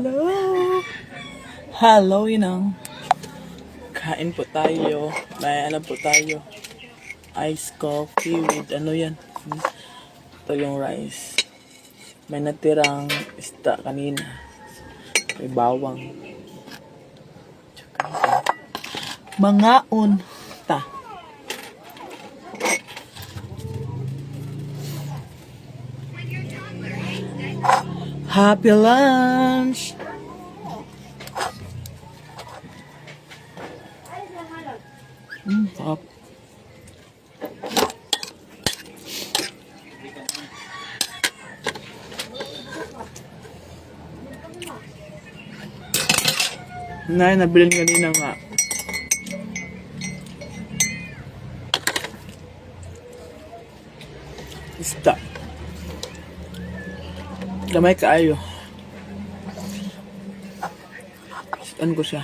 Hello! Hello, Inang. Kain po tayo. May alam po tayo. Ice coffee with ano yan. Ito yung rice. May natirang isda kanina. May bawang. Tsaka mga unta. Happy lunch! Sarap. Nabilin kanina nga. Isda. Damay kaayo. Isdan ko siya.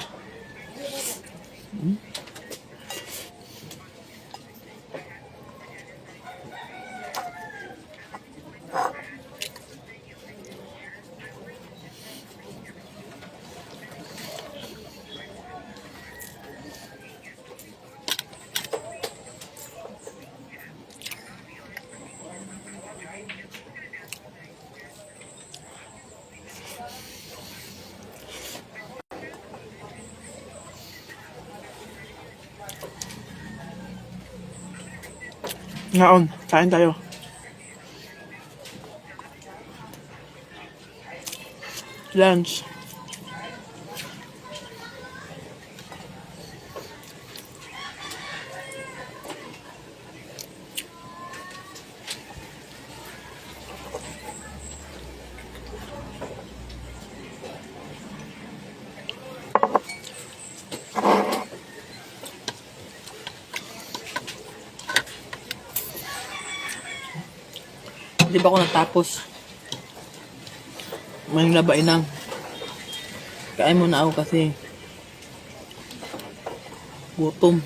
Ngaon, kain tayo. Lunch. Di ba ako natapos? May labain lang. Kain muna ako kasi gutom.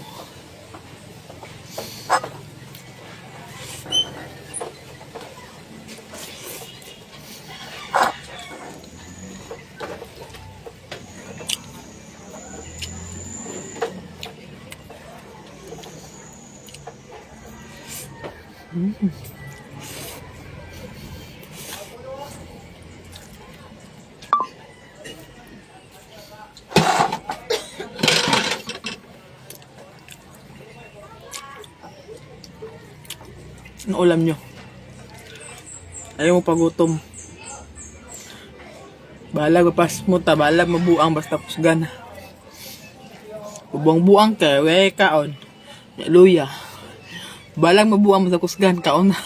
Ang ulam nyo. Ayaw mo pagutom. Balag mapas mo ta, balag mabuang basta pusgan. Buang-buang ka, we kaon. Luya. Balag mabuang basta kusgan, kaon na.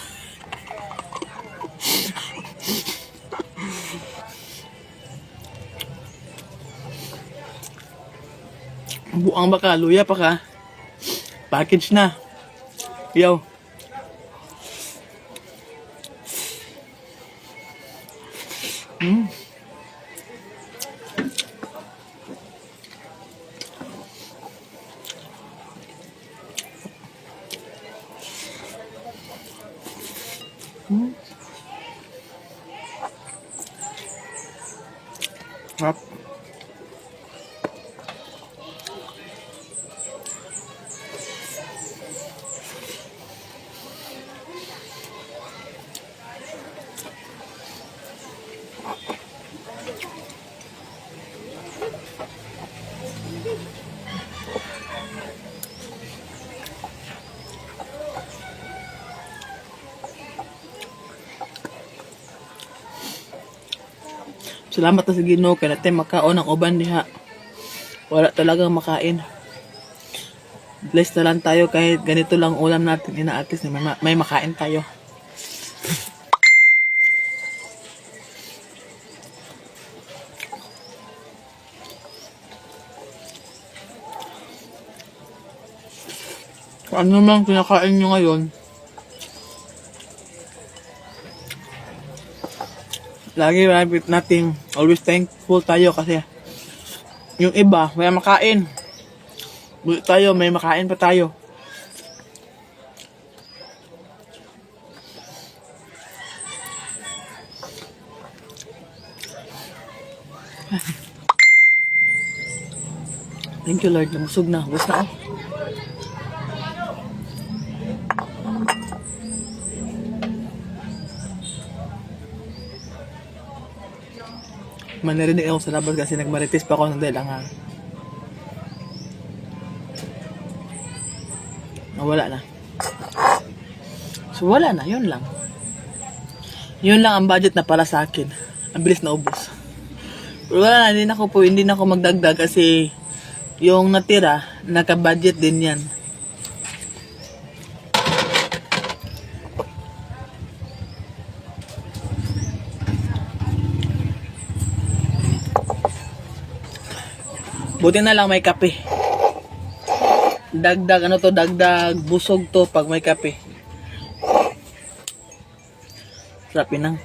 Buang ba ka, luya pa ka. Package na. Yo. Sarap. Salamat na sa Ginoo kay natin makaon ang uban diha. Wala talagang makain. Blessed na lang tayo kahit ganito lang ulam natin ina-artist na may makain tayo. Kung ano man kinakain nyo ngayon, lagi natin always thankful tayo kasi yung iba may makain. Bulit tayo, may makain pa tayo. Thank you Lord, namusog na. Huwag na oh. Manarinig ako sa labas kasi nagmarites pa ako ng delangan. Wala na. So wala na, yun lang. Yun lang ang budget na para sa akin. Ang bilis na ubos. Pero wala na, hindi na ako magdagdag kasi yung natira, naka-budget din yan. Buti na lang may kape. Dagdag busog to pag may kape. Sarap yun.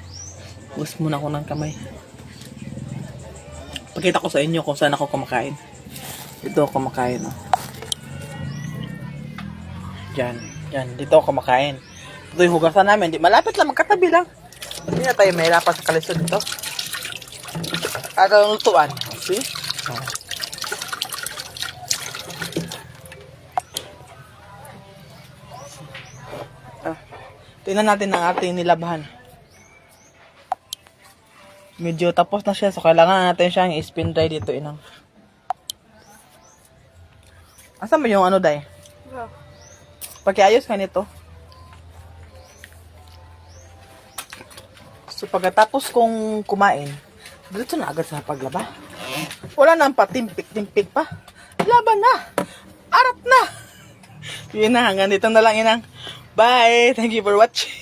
Bus muna ako ng kamay. Pakita ko sa inyo kung saan ako kumakain. Dito ako kumakain. Oh. Diyan. Dito ako kumakain. Ito yung hugasan namin. Di, malapit lang, magkatabi lang. Hindi na tayo mahirapan sa kalisod dito. At ang lutuan. See? Oh. Tingnan natin ang ating nilabahan. Medyo tapos na siya. So, kailangan natin siyang i-spin dry dito, inang. Asan ba yung ano, day? Yeah. Pakiayos ka nito. So, pagkatapos kong kumain, dito na agad sa paglaba. Wala nang patimpik-timpik pa. Laban na! Arap na! Yun na, hanggang dito na lang, inang. Bye! Thank you for watching.